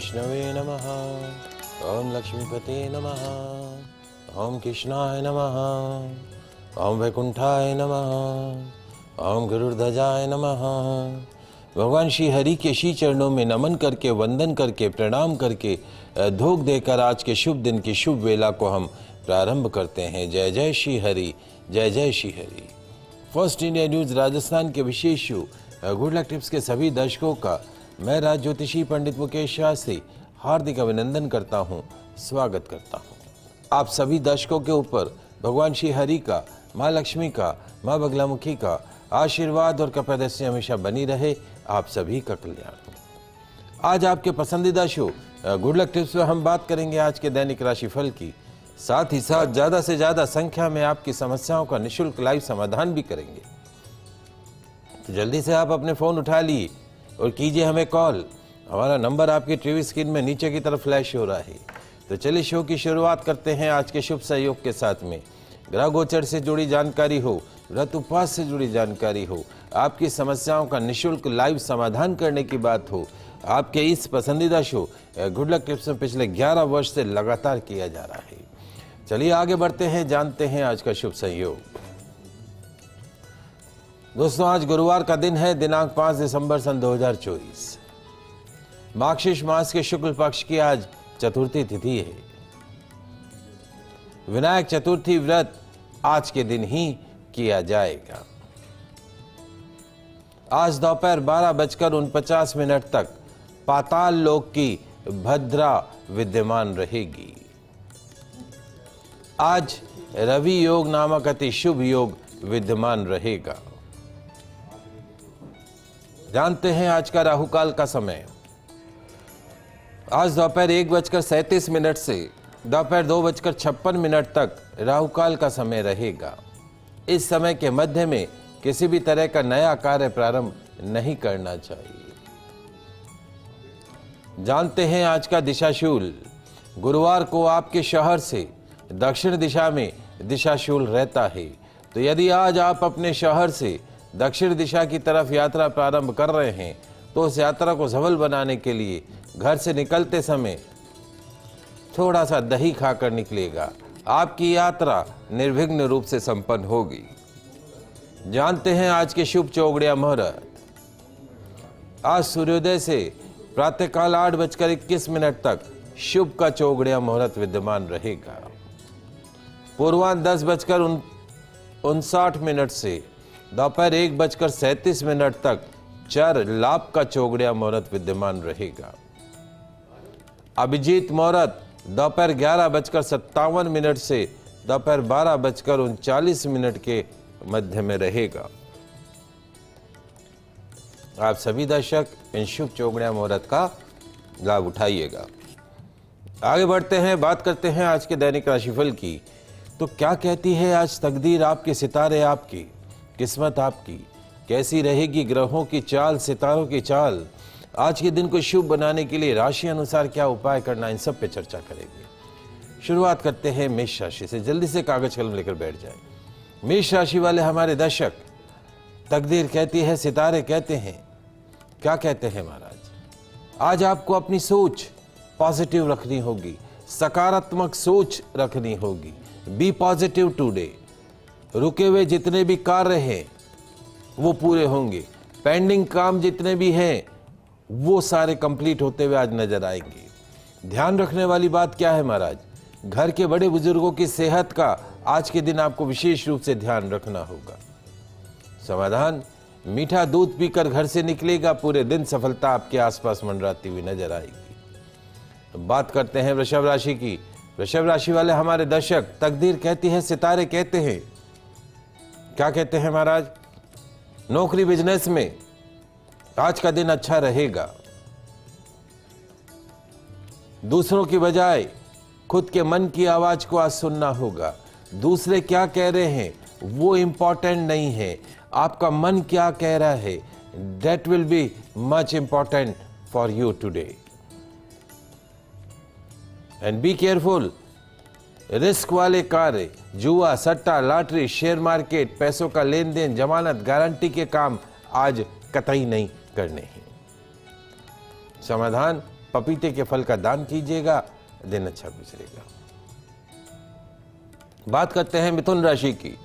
विष्णवे नमः। ओम लक्ष्मीपते नमः। ओम कृष्णाय नमः। ओम वैकुंठाय नमः। ओम गरुड़ध्वजाय नमः। भगवान श्री हरि के श्री चरणों में नमन करके, वंदन करके, प्रणाम करके, धूप देकर आज के शुभ दिन की शुभ वेला को हम प्रारंभ करते हैं। जय जय श्री हरि, जय जय Shri Hari. First India news Rajasthan के विशेष शो गुड लक टिप्स के सभी दर्शकों का मैं राज ज्योतिषी पंडित मुकेश शास्त्री हार्दिक अभिनंदन करता हूं, स्वागत करता हूं। आप सभी दर्शकों के ऊपर भगवान श्री हरि का, माँ लक्ष्मी का, माँ बगलामुखी का आशीर्वाद और कृपादृष्टि हमेशा बनी रहे। आप सभी का कल्याण हो। आज आपके पसंदीदा शो गुड लक टिप्स में हम बात करेंगे आज के दैनिक राशिफल की, साथ ही साथ ज्यादा से ज्यादा संख्या में आपकी समस्याओं का निःशुल्क लाइव समाधान भी करेंगे। तो जल्दी से आप अपने फोन उठा लिए और कीजिए हमें कॉल। हमारा नंबर आपकी टीवी स्क्रीन में नीचे की तरफ फ्लैश हो रहा है। तो चलिए शो की शुरुआत करते हैं आज के शुभ सहयोग के साथ में। ग्रह गोचर से जुड़ी जानकारी हो, व्रत उपवास से जुड़ी जानकारी हो, आपकी समस्याओं का निःशुल्क लाइव समाधान करने की बात हो, आपके इस पसंदीदा शो गुड लक टिप्स में पिछले 11 वर्ष से लगातार किया जा रहा है। चलिए आगे बढ़ते हैं, जानते हैं आज का शुभ संयोग। दोस्तों, आज गुरुवार का दिन है, दिनांक 5 दिसंबर सन 2024। मार्गशीर्ष मास के शुक्ल पक्ष की आज चतुर्थी तिथि है। विनायक चतुर्थी व्रत आज के दिन ही किया जाएगा। आज दोपहर 12:49 तक पाताल लोक की भद्रा विद्यमान रहेगी। आज रवि योग नामक अति शुभ योग विद्यमान रहेगा। जानते हैं आज का राहुकाल का समय। आज दोपहर 1:37 से दोपहर 2:56 तक राहुकाल का समय रहेगा। इस समय के मध्य में किसी भी तरह का नया कार्य प्रारंभ नहीं करना चाहिए। जानते हैं आज का दिशाशूल। गुरुवार को आपके शहर से दक्षिण दिशा में दिशाशूल रहता है। तो यदि आज आप अपने शहर से दक्षिण दिशा की तरफ यात्रा प्रारंभ कर रहे हैं तो उस यात्रा को सफल बनाने के लिए घर से निकलते समय थोड़ा सा दही खाकर निकलेगा। आपकी यात्रा निर्विघ्न रूप से संपन्न होगी। जानते हैं आज के शुभ चौगड़िया मुहूर्त। आज सूर्योदय से प्रातःकाल 8:21 तक शुभ का चौगड़िया मुहूर्त विद्यमान रहेगा। पूर्वाह्न 10:59 से दोपहर 1:37 तक चर लाभ का चौगड़िया मुहूर्त विद्यमान रहेगा। अभिजीत मुहूर्त दोपहर 11:57 से दोपहर 12:39 के मध्य में रहेगा। आप सभी दर्शक इन शुभ चौगड़िया मुहूर्त का लाभ उठाइएगा। आगे बढ़ते हैं, बात करते हैं आज के दैनिक राशिफल की। तो क्या कहती है आज तकदीर आपके, सितारे आपकी, किस्मत आपकी, कैसी रहेगी ग्रहों की चाल, सितारों की चाल। आज के दिन को शुभ बनाने के लिए राशि अनुसार क्या उपाय करना, इन सब पे चर्चा करेंगे। शुरुआत करते हैं मेष राशि से। जल्दी से कागज कलम लेकर बैठ जाएं। मेष राशि वाले हमारे दर्शक, तकदीर कहती है, सितारे कहते हैं, क्या कहते हैं महाराज? आज आपको अपनी सोच पॉजिटिव रखनी होगी, सकारात्मक सोच रखनी होगी। Be positive today. रुके हुए जितने भी कार्य हैं वो पूरे होंगे। पेंडिंग काम जितने भी हैं वो सारे कंप्लीट होते हुए आज नजर आएंगे। ध्यान रखने वाली बात क्या है महाराज? घर के बड़े बुजुर्गों की सेहत का आज के दिन आपको विशेष रूप से ध्यान रखना होगा। समाधान, मीठा दूध पीकर घर से निकलेगा, पूरे दिन सफलता आपके आसपास मंडराती हुई नजर आएगी। बात करते हैं वृषभ राशि की। वृषभ राशि वाले हमारे दर्शक, तकदीर कहती है, सितारे कहते हैं, क्या कहते हैं महाराज? नौकरी बिजनेस में आज का दिन अच्छा रहेगा। दूसरों की बजाय खुद के मन की आवाज को आज सुनना होगा। दूसरे क्या कह रहे हैं वो इंपॉर्टेंट नहीं है, आपका मन क्या कह रहा है, that will be much important for you today. And be careful. Risk वाले कार्य, जुआ, सट्टा, लॉटरी, शेयर मार्केट, पैसों का लेन देन, जमानत, गारंटी के काम आज कतई नहीं करने हैं। समाधान, पपीते के फल का दान कीजिएगा, दिन अच्छा गुजरेगा। बात करते हैं मिथुन राशि की।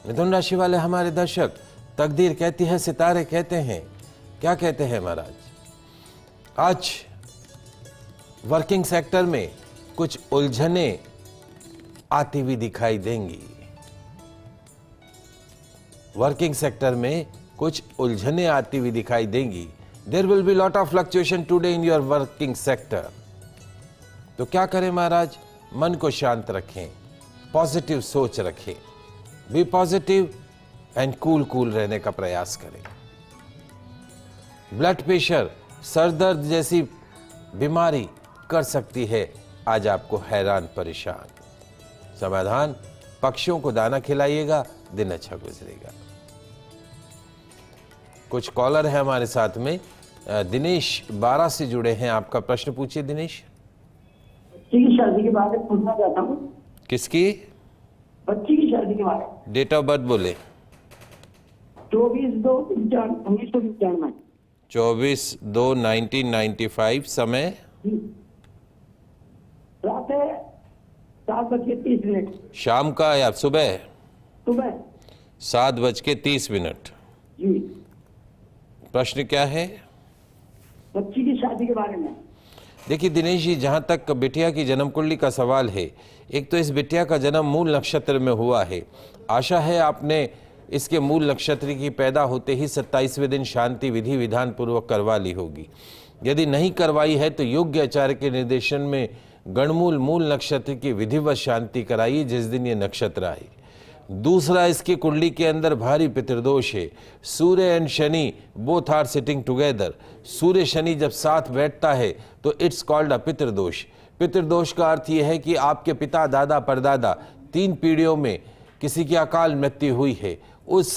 मिथुन राशि वाले हमारे दर्शक, तकदीर कहती है, सितारे कहते हैं, क्या कहते हैं महाराज? आज वर्किंग सेक्टर में कुछ उलझने आती हुई दिखाई देंगी। वर्किंग सेक्टर में कुछ उलझने आती हुई दिखाई देंगी। There will be lot of fluctuation today in your working sector. तो क्या करें महाराज? मन को शांत रखें, पॉजिटिव सोच रखें, बी पॉजिटिव एंड कूल रहने का प्रयास करें। ब्लड प्रेशर, सर दर्द जैसी बीमारी कर सकती है आज आपको हैरान परेशान। समाधान, पक्षियों को दाना खिलाइएगा, दिन अच्छा गुजरेगा। कुछ कॉलर है हमारे साथ में। दिनेश 12 से जुड़े हैं, आपका प्रश्न पूछिए दिनेश। बच्ची की शादी के बारे में पूछना चाहता हूँ। किसकी? बच्ची की शादी के बारे में। डेट ऑफ बर्थ बोले। 24/2/1995। 24/2/1995। समय? रात है 7:30। शाम का या सुबह? सुबह 7:30। जी। प्रश्न क्या है? बच्ची की शादी के बारे में। देखिए दिनेश जी, जहाँ तक बिटिया की जन्म कुंडली का सवाल है, एक तो इस बिटिया का जन्म मूल नक्षत्र में हुआ है। आशा है आपने इसके मूल नक्षत्र की पैदा होते ही 27वें दिन शांति विधि विधान पूर्वक करवा ली होगी। यदि नहीं करवाई है तो योग्य आचार्य के निर्देशन में गणमूल मूल नक्षत्र की विधिवत शांति कराइए जिस दिन ये नक्षत्र आए। दूसरा, इसकी कुंडली के अंदर भारी पितृदोष है। Surya and Shani both are sitting together. Surya Shani जब साथ बैठता है तो इट्स कॉल्ड अ पितृदोष। पितृदोष का अर्थ यह है कि आपके पिता, दादा, परदादा 3 पीढ़ियों में किसी की अकाल मृत्यु हुई है। उस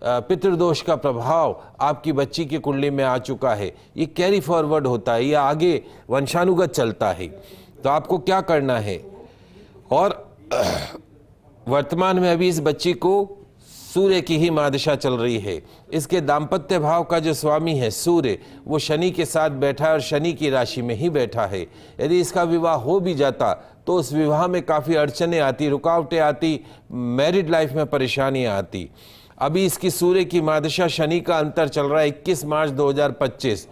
पितृदोष का प्रभाव आपकी बच्ची की कुंडली में आ चुका है। ये कैरी फॉरवर्ड होता है, ये आगे वंशानुगत चलता है। तो आपको क्या करना है? और वर्तमान में अभी इस बच्ची को सूर्य की ही महादशा चल रही है। इसके दाम्पत्य भाव का जो स्वामी है सूर्य, वो शनि के साथ बैठा है और शनि की राशि में ही बैठा है। यदि इसका विवाह हो भी जाता तो उस विवाह में काफ़ी अड़चनें आती, रुकावटें आती, मैरिड लाइफ में परेशानियां आती। अभी इसकी सूर्य की महादशा शनि का अंतर चल रहा है 21 मार्च 2025।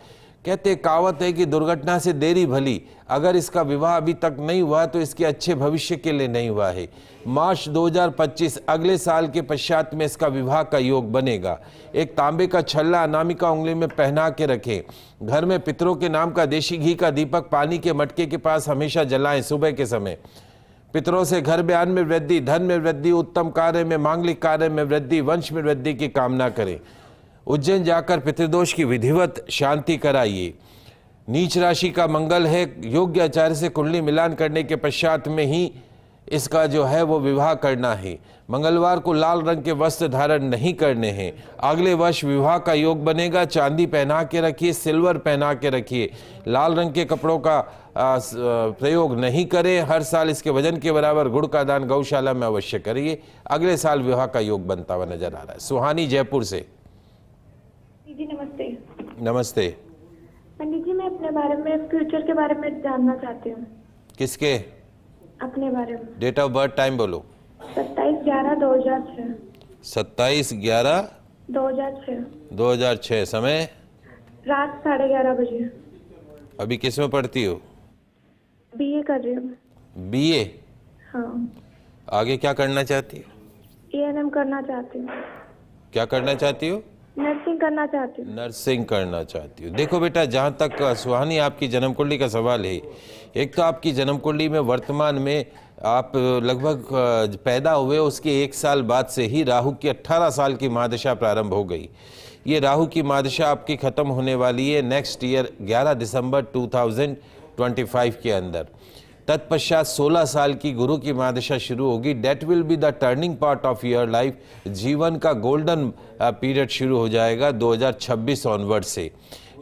कहते कहावत है कि दुर्घटना से देरी भली। अगर इसका विवाह अभी तक नहीं हुआ तो इसके अच्छे भविष्य के लिए नहीं हुआ है। मार्च 2025 अगले साल के पश्चात में इसका विवाह का योग बनेगा। एक तांबे का छल्ला अनामिका उंगली में पहना के रखें। घर में पितरों के नाम का देशी घी का दीपक पानी के मटके के पास हमेशा जलाएं सुबह के समय। पितरों से घर बयान में वृद्धि, धन में वृद्धि, उत्तम कार्य में, मांगलिक कार्य में वृद्धि, वंश में वृद्धि की कामना करें। उज्जैन जाकर पितृदोष की विधिवत शांति कराइए। नीच राशि का मंगल है, योग्य आचार्य से कुंडली मिलान करने के पश्चात में ही इसका जो है वो विवाह करना है। मंगलवार को लाल रंग के वस्त्र धारण नहीं करने हैं। अगले वर्ष विवाह का योग बनेगा। चांदी पहना के रखिए, सिल्वर पहना के रखिए। लाल रंग के कपड़ों का प्रयोग नहीं करें। हर साल इसके वजन के बराबर गुड़ का दान गौशाला में अवश्य करिए। अगले साल विवाह का योग बनता हुआ नजर आ रहा है। सुहानी जयपुर से। जी नमस्ते। नमस्ते पंडित जी, मैं अपने बारे में, फ्यूचर के बारे में जानना चाहती हूँ। किसके? अपने बारे में। डेट ऑफ बर्थ, टाइम बोलो। 27/11/2006। 27/11/2006। 2006। समय? रात 11:30 बजे। अभी किस में पढ़ती हो? BA कर रही हूँ। BA? हाँ। आगे क्या करना चाहती हो? ANM करना चाहती हूँ। क्या करना चाहती हो? नर्सिंग करना चाहती हूँ। नर्सिंग करना चाहती हो। देखो बेटा, जहाँ तक सुहानी आपकी जन्म कुंडली का सवाल है, एक तो आपकी जन्म कुंडली में वर्तमान में आप लगभग पैदा हुए उसके 1 साल बाद से ही राहु की 18 साल की महादशा प्रारंभ हो गई। ये राहु की महादशा आपकी ख़त्म होने वाली है नेक्स्ट ईयर 11 दिसंबर 2025 के अंदर। तत्पश्चात 16 साल की गुरु की महादशा शुरू होगी। That will be the turning part of your life. जीवन का गोल्डन पीरियड शुरू हो जाएगा 2026 ऑनवर्ड से।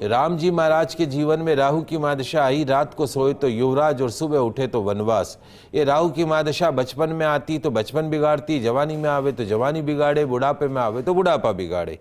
राम जी महाराज के जीवन में राहु की महादशा आई। रात को सोए तो युवराज और सुबह उठे तो वनवास। ये राहु की महादशा बचपन में आती तो बचपन बिगाड़ती, जवानी में आवे तो जवानी बिगाड़े, बुढ़ापे में आवे तो बुढ़ापा बिगाड़े।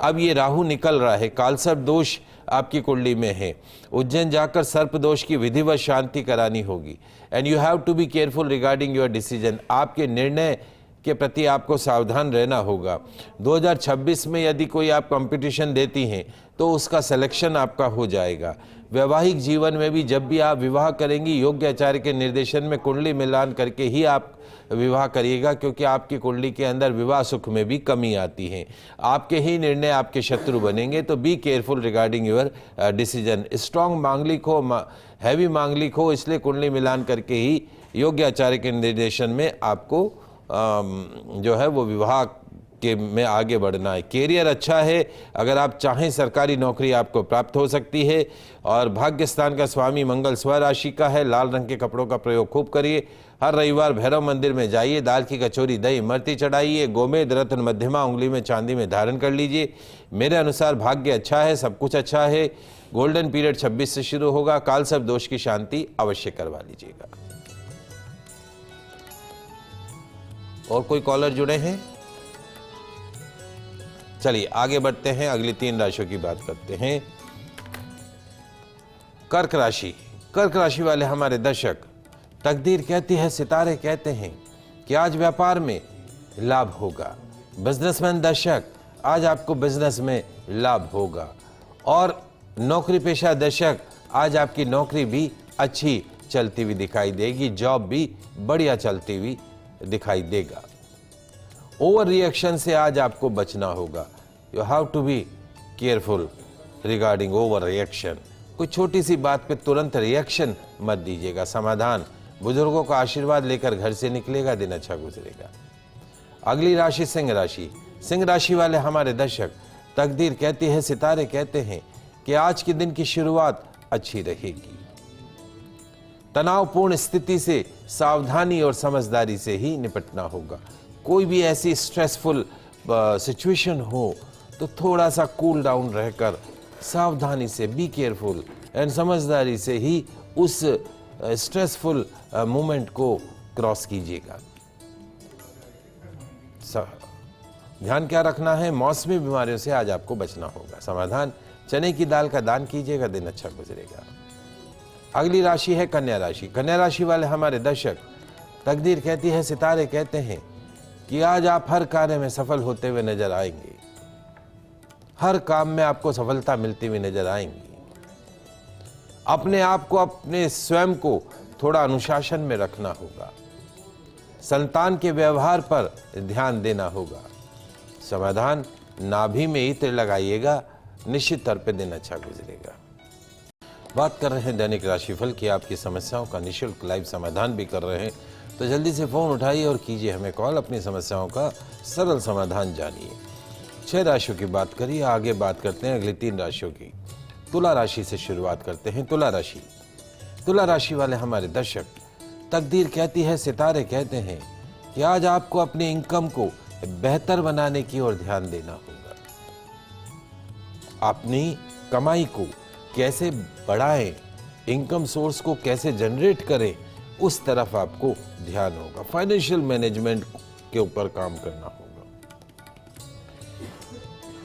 अब ये राहु निकल रहा है। कालसर्प दोष आपकी कुंडली में है। उज्जैन जाकर सर्प दोष की विधिवत शांति करानी होगी। And you have to be careful regarding your decision. आपके निर्णय के प्रति आपको सावधान रहना होगा। 2026 में यदि कोई आप कंपटीशन देती हैं तो उसका सिलेक्शन आपका हो जाएगा। वैवाहिक जीवन में भी जब भी आप विवाह करेंगी, योग्य आचार्य के निर्देशन में कुंडली मिलान करके ही आप विवाह करिएगा, क्योंकि आपकी कुंडली के अंदर विवाह सुख में भी कमी आती है। आपके ही निर्णय आपके शत्रु बनेंगे, तो B careful regarding your decision. Strong मांगलिक हो, हैवी मांगलिक हो, इसलिए कुंडली मिलान करके ही योग्य आचार्य के निर्देशन में आपको जो है वो विवाह के में आगे बढ़ना है। कैरियर अच्छा है, अगर आप चाहें सरकारी नौकरी आपको प्राप्त हो सकती है। और भाग्य स्थान का स्वामी मंगल स्वराशि का है। लाल रंग के कपड़ों का प्रयोग खूब करिए। हर रविवार भैरव मंदिर में जाइए, दाल की कचौरी दही इमरती चढ़ाइए। गोमेद रत्न मध्यमा उंगली में चांदी में धारण कर लीजिए। मेरे अनुसार भाग्य अच्छा है, सब कुछ अच्छा है। गोल्डन पीरियड 26 से शुरू होगा। कालसर्प दोष की शांति अवश्य करवा लीजिएगा। और कोई कॉलर जुड़े हैं? चलिए आगे बढ़ते हैं, अगली 3 राशियों की बात करते हैं। कर्क राशि। कर्क राशि वाले हमारे दर्शक, तकदीर कहती है, सितारे कहते हैं कि आज व्यापार में लाभ होगा। बिजनेसमैन दर्शक, आज आपको बिजनेस में लाभ होगा। और नौकरी पेशा दर्शक, आज आपकी नौकरी भी अच्छी चलती हुई दिखाई देगी। जॉब भी बढ़िया चलती हुई दिखाई देगा। ओवर रिएक्शन से आज आपको बचना होगा। You have to be careful regarding over reaction. कोई छोटी सी बात पे तुरंत रिएक्शन मत दीजिएगा। समाधान, बुजुर्गों का आशीर्वाद लेकर घर से निकलेगा, दिन अच्छा गुजरेगा। अगली राशि सिंह राशि। सिंह राशि वाले हमारे दर्शक, तकदीर कहती है, सितारे कहते हैं कि आज के दिन की शुरुआत अच्छी रहेगी। तनावपूर्ण स्थिति से सावधानी और समझदारी से ही निपटना होगा। कोई भी ऐसी स्ट्रेसफुल सिचुएशन हो तो थोड़ा सा कूल डाउन रहकर सावधानी से, बी केयरफुल एंड समझदारी से ही उस स्ट्रेसफुल मोमेंट को क्रॉस कीजिएगा। ध्यान क्या रखना है, मौसमी बीमारियों से आज आपको बचना होगा। समाधान, चने की दाल का दान कीजिएगा, दिन अच्छा गुजरेगा। अगली राशि है कन्या राशि। कन्या राशि वाले हमारे दर्शक, तकदीर कहती है, सितारे कहते हैं कि आज आप हर कार्य में सफल होते हुए नजर आएंगे। हर काम में आपको सफलता मिलती हुई नजर आएंगी। अपने आप को, अपने स्वयं को थोड़ा अनुशासन में रखना होगा। संतान के व्यवहार पर ध्यान देना होगा। समाधान, नाभि में इत्र लगाइएगा, निश्चित तौर पे दिन अच्छा गुजरेगा। बात कर रहे हैं दैनिक राशिफल की। आपकी समस्याओं का निःशुल्क लाइव समाधान भी कर रहे हैं, तो जल्दी से फोन उठाइए और कीजिए हमें कॉल। अपनी समस्याओं का सरल समाधान जानिए। 6 राशियों की बात करिए, आगे बात करते हैं अगली 3 राशियों की। तुला राशि से शुरुआत करते हैं। तुला राशि। तुला राशि वाले हमारे दर्शक, तकदीर कहती है, सितारे कहते हैं कि आज आपको अपनी इनकम को बेहतर बनाने की ओर ध्यान देना होगा। अपनी कमाई को कैसे बढ़ाएं, इनकम सोर्स को कैसे जनरेट करें, उस तरफ आपको ध्यान होगा। फाइनेंशियल मैनेजमेंट के ऊपर काम करना होगा।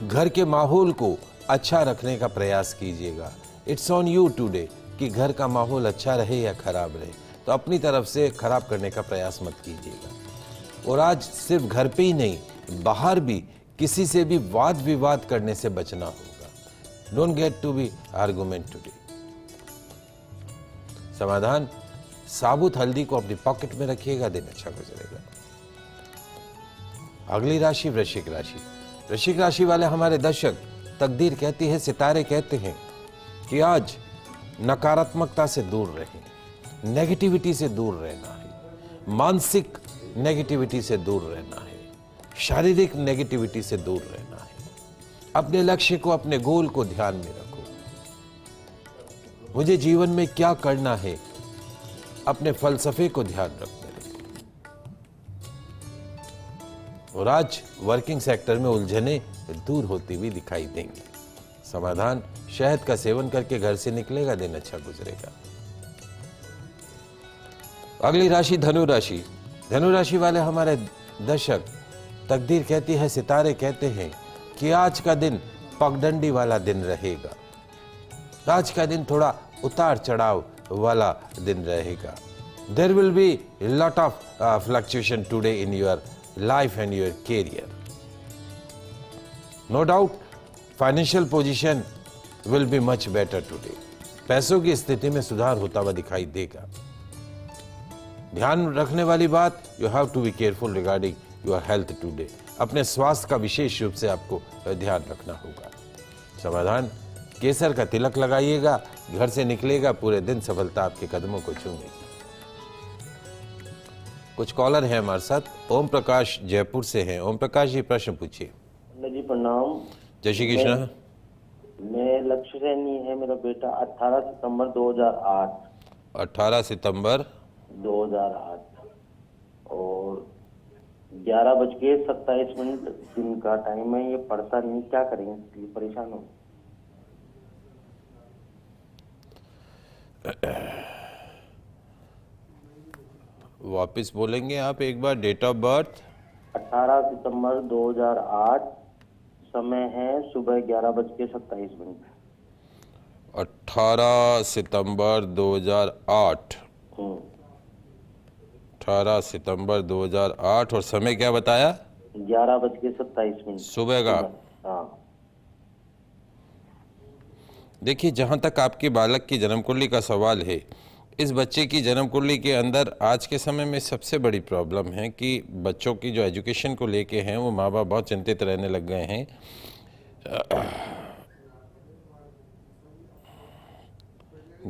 घर के माहौल को अच्छा रखने का प्रयास कीजिएगा। इट्स ऑन यू टुडे कि घर का माहौल अच्छा रहे या खराब रहे, तो अपनी तरफ से खराब करने का प्रयास मत कीजिएगा। और आज सिर्फ घर पे ही नहीं, बाहर भी किसी से भी वाद विवाद करने से बचना होगा। Don't get to be argument today. समाधान, साबुत हल्दी को अपनी पॉकेट में रखिएगा, दिन अच्छा गुजरेगा। अगली राशि वृश्चिक राशि। वृश्चिक राशि वाले हमारे दर्शक, तकदीर कहती है, सितारे कहते हैं कि आज नकारात्मकता से दूर रहें, नेगेटिविटी से दूर रहना है, मानसिक नेगेटिविटी से दूर रहना है, शारीरिक नेगेटिविटी से दूर रहना है। अपने लक्ष्य को, अपने गोल को ध्यान में रखो। मुझे जीवन में क्या करना है, अपने फलसफे को ध्यान रखते रहो। और आज वर्किंग सेक्टर में उलझने दूर होती हुई दिखाई देंगी। समाधान, शहद का सेवन करके घर से निकलेगा, दिन अच्छा गुजरेगा। अगली राशि धनु राशि। धनु राशि वाले हमारे दर्शक, तकदीर कहती है, सितारे कहते हैं कि आज का दिन पगडंडी वाला दिन रहेगा। आज का दिन थोड़ा उतार चढ़ाव वाला दिन रहेगा। There will be lot of fluctuation today in your life and your career. No doubt financial position will be much better today. पैसों की स्थिति में सुधार होता हुआ दिखाई देगा। ध्यान रखने वाली बात, you have to be careful regarding your health today. अपने स्वास्थ्य का विशेष रूप से आपको ध्यान रखना होगा। समाधान, केसर का तिलक लगाइएगा, घर से निकलेगा, पूरे दिन सफलता आपके कदमों को छूएगी। कुछ कॉलर हैं हमारे साथ। ओम प्रकाश जयपुर से हैं। ओम प्रकाश जी, प्रश्न पूछिए। जी प्रणाम। जय श्री कृष्ण। मैं लक्ष्य सैनी है मेरा बेटा। 18 सितंबर 2008। 18 सितंबर 2008 और 11:27 दिन का टाइम है। ये पढ़ता नहीं, क्या करेंगे, इसलिए परेशान हूँ। वापस बोलेंगे आप एक बार? डेट ऑफ बर्थ 18 सितंबर 2008, समय है सुबह 11:27। 18 सितंबर 2008। 18 सितंबर 2008 और समय क्या बताया? 11:27 सुबह का। हाँ। देखिए, जहाँ तक आपके बालक की जन्म कुंडली का सवाल है, इस बच्चे की जन्म कुंडली के अंदर आज के समय में सबसे बड़ी प्रॉब्लम है कि बच्चों की जो एजुकेशन को लेके हैं वो माँ बाप बहुत चिंतित रहने लग गए हैं।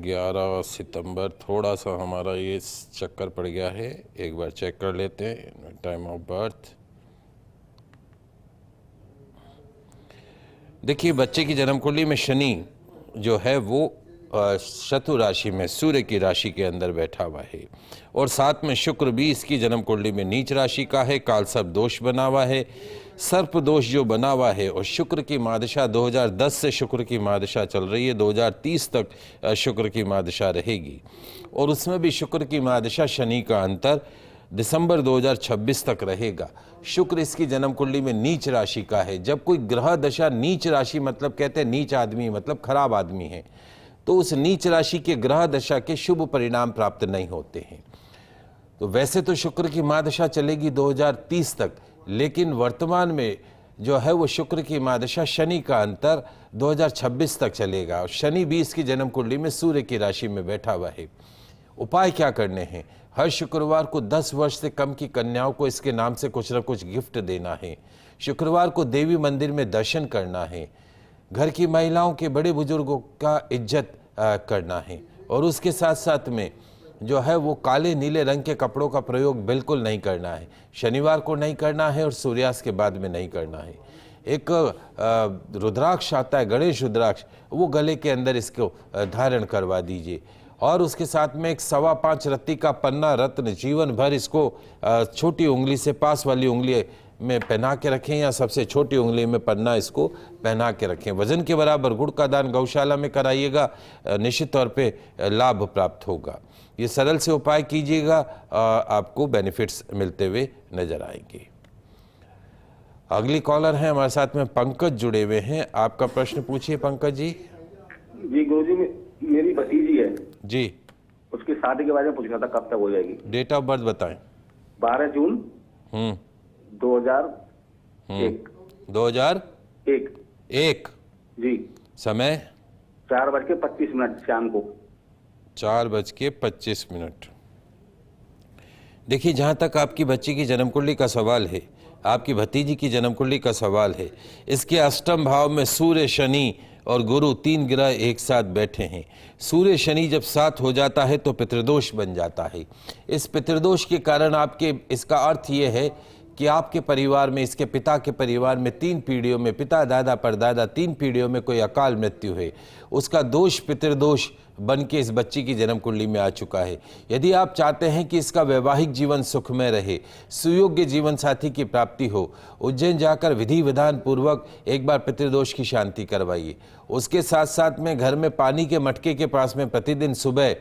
11 सितंबर थोड़ा सा हमारा ये चक्कर पड़ गया है, एक बार चेक कर लेते हैं। टाइम ऑफ बर्थ, देखिए बच्चे की जन्म कुंडली में शनि जो है वो शत्रु राशि में सूर्य की राशि के अंदर बैठा हुआ है और साथ में शुक्र भी इसकी जन्म कुंडली में नीच राशि का है। कालसर्प दोष बना हुआ है, सर्प दोष जो बना हुआ है, और शुक्र की महादशा 2010 से शुक्र की महादशा चल रही है, 2030 तक शुक्र की महादशा रहेगी और उसमें भी शुक्र की महादशा शनि का अंतर दिसंबर 2026 तक रहेगा। शुक्र इसकी जन्म कुंडली में नीच राशि का है। जब कोई ग्रह दशा नीच राशि, मतलब कहते हैं नीच आदमी मतलब खराब आदमी है, तो उस नीच राशि के ग्रह दशा के शुभ परिणाम प्राप्त नहीं होते हैं। तो वैसे तो शुक्र की महादशा चलेगी 2030 तक, लेकिन वर्तमान में जो है वो शुक्र की महादशा शनि का अंतर 2026 तक चलेगा और शनि भी इसकी जन्म कुंडली में सूर्य की राशि में बैठा हुआ है। उपाय क्या करने हैं? हर शुक्रवार को 10 वर्ष से कम की कन्याओं को इसके नाम से कुछ न कुछ गिफ्ट देना है। शुक्रवार को देवी मंदिर में दर्शन करना है। घर की महिलाओं के बड़े बुजुर्गों का इज्जत करना है और उसके साथ साथ में जो है वो काले नीले रंग के कपड़ों का प्रयोग बिल्कुल नहीं करना है। शनिवार को नहीं करना है और सूर्यास्त के बाद में नहीं करना है। एक रुद्राक्ष आता है, गणेश रुद्राक्ष, वो गले के अंदर इसको धारण करवा दीजिए और उसके साथ में एक 5.25 रत्ती का पन्ना रत्न जीवन भर इसको छोटी उंगली से पास वाली उंगली में पहना के रखें या सबसे छोटी उंगली में पन्ना इसको पहना के रखें। वजन के बराबर गुड़ का दान गौशाला में कराइएगा, निश्चित तौर पे लाभ प्राप्त होगा। ये सरल से उपाय कीजिएगा, आपको बेनिफिट्स मिलते हुए नजर आएंगे। अगली कॉलर है हमारे साथ में पंकज जुड़े हुए हैं। आपका प्रश्न पूछिए पंकज जी। जी गुरुजी, मेरी भतीजी है जी, उसकी शादी के बारे में पूछना था, कब तक हो जाएगी? डेट ऑफ बर्थ बताएं। 12 जून 2001। 2001 जी। समय 4:25 शाम को। 4:25। देखिए, जहाँ तक आपकी बच्ची की जन्म कुंडली का सवाल है, आपकी भतीजी की जन्म कुंडली का सवाल है, इसके अष्टम भाव में सूर्य शनि और गुरु 3 ग्रह एक साथ बैठे हैं। सूर्य शनि जब साथ हो जाता है तो पितृदोष बन जाता है। इस पितृदोष के कारण आपके, इसका अर्थ ये है कि आपके परिवार में, इसके पिता के परिवार में 3 पीढ़ियों में, पिता दादा परदादा 3 पीढ़ियों में कोई अकाल मृत्यु है। उसका दोष पितृदोष बन के इस बच्ची की जन्म कुंडली में आ चुका है। यदि आप चाहते हैं कि इसका वैवाहिक जीवन सुखमय रहे, सुयोग्य जीवन साथी की प्राप्ति हो, उज्जैन जाकर विधि विधान पूर्वक एक बार पितृदोष की शांति करवाइए। उसके साथ साथ में घर में पानी के मटके के पास में प्रतिदिन सुबह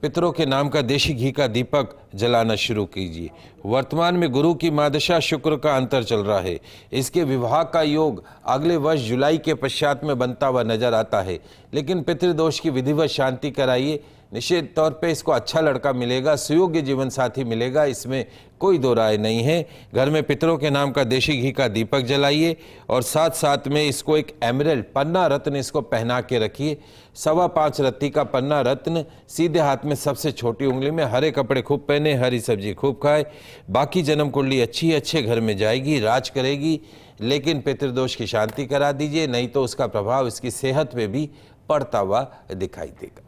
पितरों के नाम का देशी घी का दीपक जलाना शुरू कीजिए। वर्तमान में गुरु की महादशा शुक्र का अंतर चल रहा है। इसके विवाह का योग अगले वर्ष जुलाई के पश्चात में बनता हुआ नजर आता है, लेकिन पितृदोष की विधिवत शांति कराइए। निश्चित तौर पे इसको अच्छा लड़का मिलेगा, सुयोग्य जीवन साथी मिलेगा, इसमें कोई दो राय नहीं है। घर में पितरों के नाम का देशी घी का दीपक जलाइए और साथ साथ में इसको एक एमरल्ड पन्ना रत्न इसको पहना के रखिए। 5.25 रत्ती का पन्ना रत्न सीधे हाथ में सबसे छोटी उंगली में। हरे कपड़े खूब पहने, हरी सब्जी खूब खाए। बाकी जन्म कुंडली अच्छे घर में जाएगी, राज करेगी, लेकिन पितृदोष की शांति करा दीजिए, नहीं तो उसका प्रभाव इसकी सेहत पे भी पड़ता हुआ दिखाई देगा।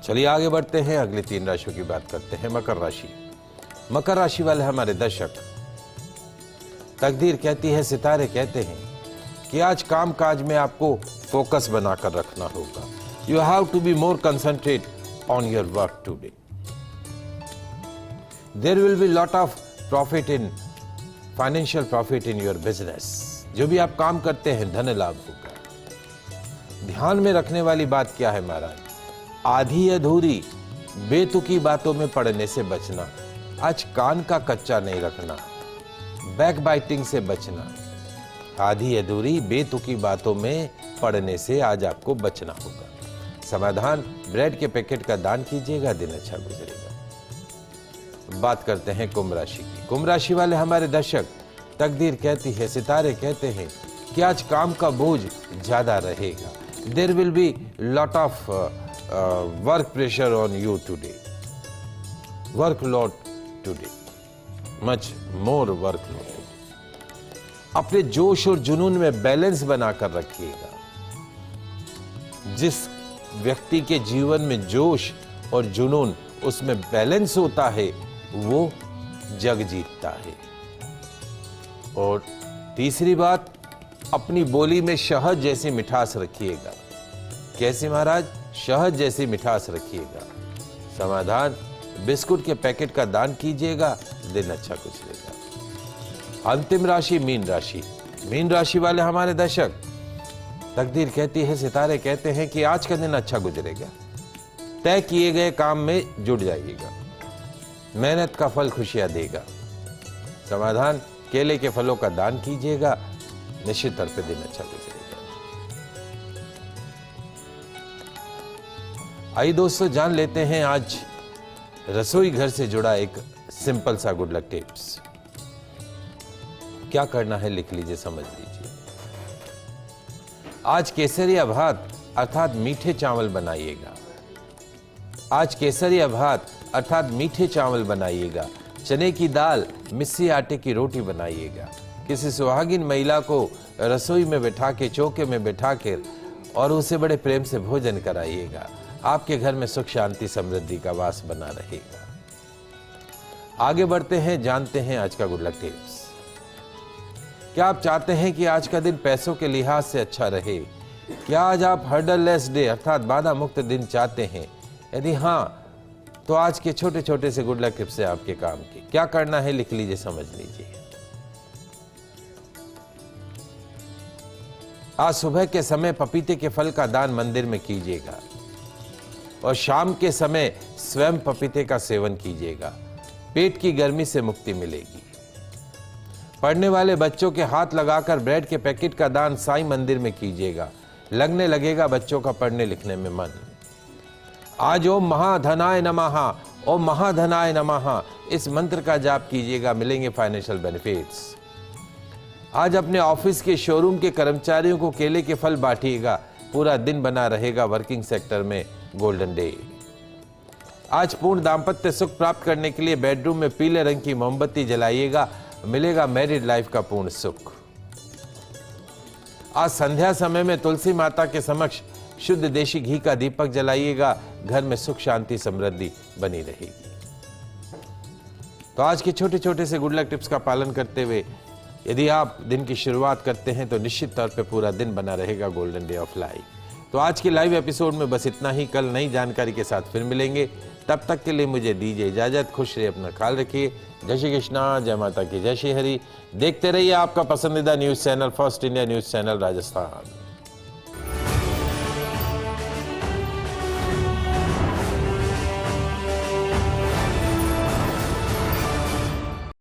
चलिए आगे बढ़ते हैं, अगली 3 राशियों की बात करते हैं। मकर राशि। मकर राशि वाले हमारे दर्शक, तकदीर कहती है, सितारे कहते हैं कि आज काम काज में आपको फोकस बनाकर रखना होगा। You have to be more concentrate on your work today. There will be lot of profit in financial profit in your business. जो भी आप काम करते हैं धन लाभ होगा। ध्यान में रखने वाली बात क्या है महाराज? आधी अधूरी बेतुकी बातों में पड़ने से बचना। आज कान का कच्चा नहीं रखना, बैक बाइटिंग से बचना। आधी अधूरी बेतुकी बातों में पड़ने से आज आपको बचना होगा। समाधान, ब्रेड के पैकेट का दान कीजिएगा, दिन अच्छा गुजरेगा। बात करते हैं कुंभ राशि की। कुंभ राशि वाले हमारे दर्शक, तकदीर कहती है, सितारे कहते हैं कि आज काम का बोझ ज्यादा रहेगा। There will be lot of work pressure on you today, workload today, much more workload. अपने जोश और जुनून में बैलेंस बनाकर रखिएगा। जिस व्यक्ति के जीवन में जोश और जुनून, उसमें बैलेंस होता है, वो जग जीतता है। और तीसरी बात, अपनी बोली में शहद जैसी मिठास रखिएगा। कैसे महाराज? शहद जैसी मिठास रखिएगा। समाधान, बिस्कुट के पैकेट का दान कीजिएगा, दिन अच्छा गुजरेगा। अंतिम राशि मीन राशि। मीन राशि वाले हमारे दर्शक, तकदीर कहती है, सितारे कहते हैं कि आज का दिन अच्छा गुजरेगा। तय किए गए काम में जुट जाइएगा। मेहनत का फल खुशियां देगा। समाधान, केले के फलों का दान कीजिएगा, निश्चित तौर पर दिन अच्छा गुजरेगा। आइए दोस्तों, जान लेते हैं आज रसोई घर से जुड़ा एक सिंपल सा गुड लक टिप्स। क्या करना है लिख लीजिए, समझ लीजिए। आज केसरिया भात अर्थात मीठे चावल बनाइएगा। आज केसरिया भात अर्थात मीठे चावल बनाइएगा। चने की दाल, मिस्सी आटे की रोटी बनाइएगा। किसी सुहागिन महिला को रसोई में बैठा के, चौके में बैठा कर और उसे बड़े प्रेम से भोजन कराइएगा। आपके घर में सुख शांति समृद्धि का वास बना रहेगा। आगे बढ़ते हैं, जानते हैं आज का गुड लक टिप्स। क्या आप चाहते हैं कि आज का दिन पैसों के लिहाज से अच्छा रहे? क्या आज आप हर्डल लेस डे अर्थात बाधा मुक्त दिन चाहते हैं? यदि हाँ, तो आज के छोटे छोटे से गुड लक टिप्स से आपके काम की। क्या करना है लिख लीजिए, समझ लीजिए। आज सुबह के समय पपीते के फल का दान मंदिर में कीजिएगा और शाम के समय स्वयं पपीते का सेवन कीजिएगा। पेट की गर्मी से मुक्ति मिलेगी। पढ़ने वाले बच्चों के हाथ लगाकर ब्रेड के पैकेट का दान साईं मंदिर में कीजिएगा। लगने लगेगा बच्चों का पढ़ने लिखने में मन। आज ओम महाधनाय नमः, ओम महाधनाय नमः इस मंत्र का जाप कीजिएगा, मिलेंगे फाइनेंशियल बेनिफिट्स। आज अपने ऑफिस के शोरूम के कर्मचारियों को केले के फल बांटिएगा, पूरा दिन बना रहेगा वर्किंग सेक्टर में गोल्डन डे। आज पूर्ण दाम्पत्य सुख प्राप्त करने के लिए बेडरूम में पीले रंग की मोमबत्ती जलाइएगा, मिलेगा मैरिड लाइफ का पूर्ण सुख। आज संध्या समय में तुलसी माता के समक्ष शुद्ध देशी घी का दीपक जलाइएगा, घर में सुख शांति समृद्धि बनी रहेगी। तो आज के छोटे छोटे से गुड लक टिप्स का पालन करते हुए यदि आप दिन की शुरुआत करते हैं तो निश्चित तौर पे पूरा दिन बना रहेगा गोल्डन डे ऑफ लाइफ। तो आज के लाइव एपिसोड में बस इतना ही। कल नई जानकारी के साथ फिर मिलेंगे, तब तक के लिए मुझे दीजिए इजाजत। खुश रहिए, अपना ख्याल रखिए। जय श्री कृष्णा, जय माता की, जय श्री हरि। देखते रहिए आपका पसंदीदा news channel first India news channel Rajasthan.